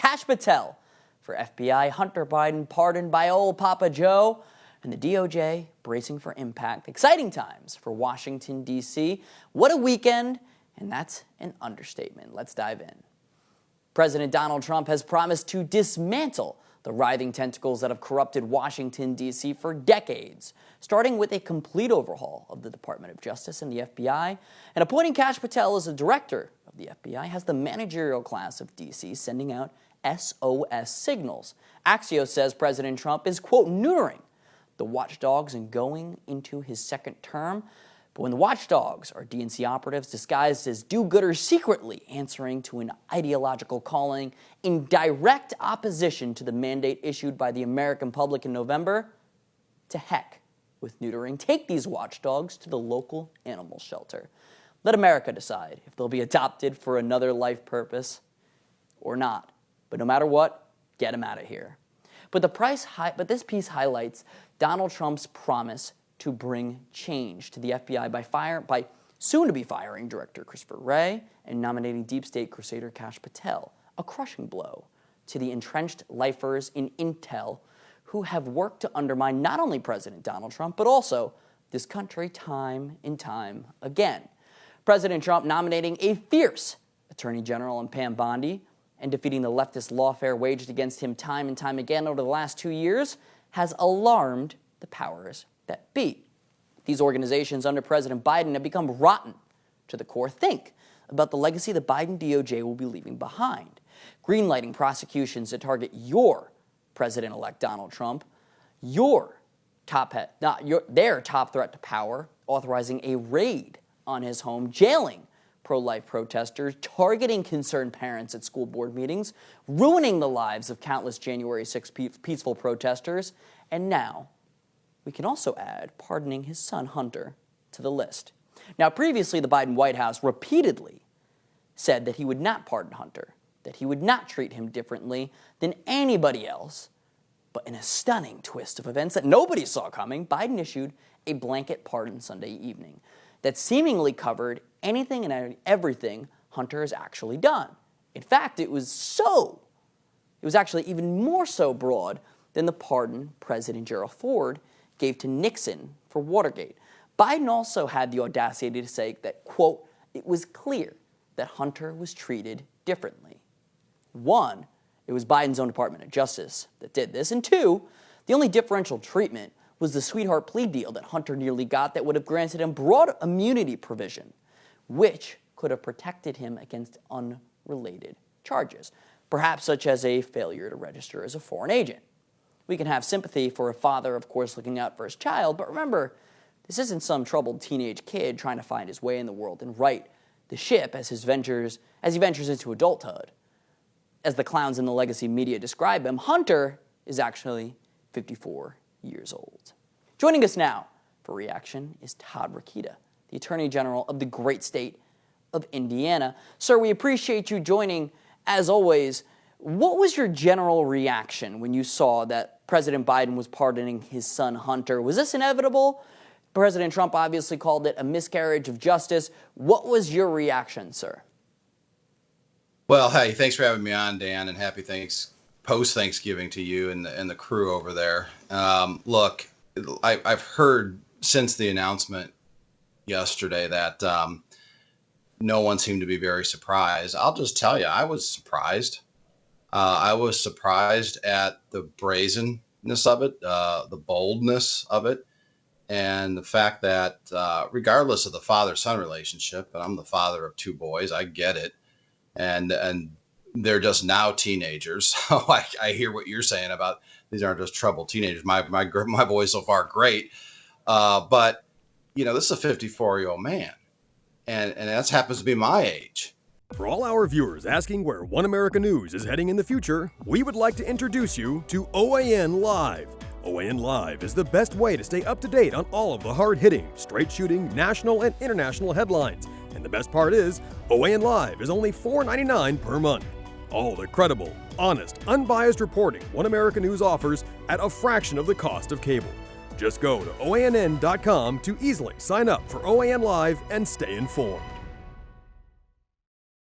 Kash Patel for FBI Hunter Biden pardoned by old Papa Joe, and the DOJ bracing for impact. Exciting times for Washington, D.C. What a weekend, and that's an understatement. Let's dive in. President Donald Trump has promised to dismantle the writhing tentacles that have corrupted Washington, D.C. for decades, starting with a complete overhaul of the Department of Justice and the FBI, and appointing Kash Patel as the director of the FBI has the managerial class of D.C. sending out SOS signals. Axios says President Trump is, quote, neutering the watchdogs and going into his second term. But when the watchdogs are DNC operatives disguised as do-gooders secretly answering to an ideological calling in direct opposition to the mandate issued by the American public in November, to heck with neutering. Take these watchdogs to the local animal shelter. Let America decide if they'll be adopted for another life purpose or not. But no matter what, get them out of here. But this piece highlights Donald Trump's promise to bring change to the FBI by soon-to-be firing Director Christopher Wray and nominating deep state crusader Kash Patel, a crushing blow to the entrenched lifers in intel who have worked to undermine not only President Donald Trump, but also this country time and time again. President Trump nominating a fierce Attorney General in Pam Bondi and defeating the leftist lawfare waged against him time and time again over the last 2 years has alarmed the powers that be. These organizations under President Biden have become rotten to the core. Think about the legacy the Biden DOJ will be leaving behind. Greenlighting prosecutions that target your President-elect Donald Trump, their top threat to power, authorizing a raid on his home, jailing pro-life protesters, targeting concerned parents at school board meetings, ruining the lives of countless January 6th peaceful protesters, and now we can also add pardoning his son Hunter to the list. Now, previously, the Biden White House repeatedly said that he would not pardon Hunter, that he would not treat him differently than anybody else. But in a stunning twist of events that nobody saw coming, Biden issued a blanket pardon Sunday evening that seemingly covered anything and everything Hunter has actually done. In fact, it was actually even more so broad than the pardon President Gerald Ford gave to Nixon for Watergate. Biden also had the audacity to say that, quote, it was clear that Hunter was treated differently. One, it was Biden's own Department of Justice that did this. And two, the only differential treatment was the sweetheart plea deal that Hunter nearly got that would have granted him broad immunity provision, which could have protected him against unrelated charges, perhaps such as a failure to register as a foreign agent. We can have sympathy for a father, of course, looking out for his child, but remember, this isn't some troubled teenage kid trying to find his way in the world and right the ship as he ventures into adulthood. As the clowns in the legacy media describe him, Hunter is actually 54 years old. Joining us now for reaction is Todd Rokita, the Attorney General of the great state of Indiana. Sir, we appreciate you joining, as always. What was your general reaction when you saw that President Biden was pardoning his son Hunter? Was this inevitable? President Trump obviously called it a miscarriage of justice. What was your reaction, sir? Well, hey, thanks for having me on, Dan, and happy post-Thanksgiving to you and the crew over there. Look, I've heard since the announcement yesterday that no one seemed to be very surprised. I'll just tell you, I was surprised. I was surprised at the brazenness of it, the boldness of it, and the fact that regardless of the father-son relationship, and I'm the father of 2 boys, I get it, and they're just now teenagers. So I hear what you're saying about these aren't just troubled teenagers. My boy's so far great, but you know, this is a 54-year-old man, and that happens to be my age. For all our viewers asking where One America News is heading in the future, we would like to introduce you to OAN Live. OAN Live is the best way to stay up to date on all of the hard-hitting, straight-shooting, national and international headlines. And the best part is, OAN Live is only $4.99 per month. All the credible, honest, unbiased reporting One America News offers at a fraction of the cost of cable. Just go to OANN.com to easily sign up for OAN Live and stay informed.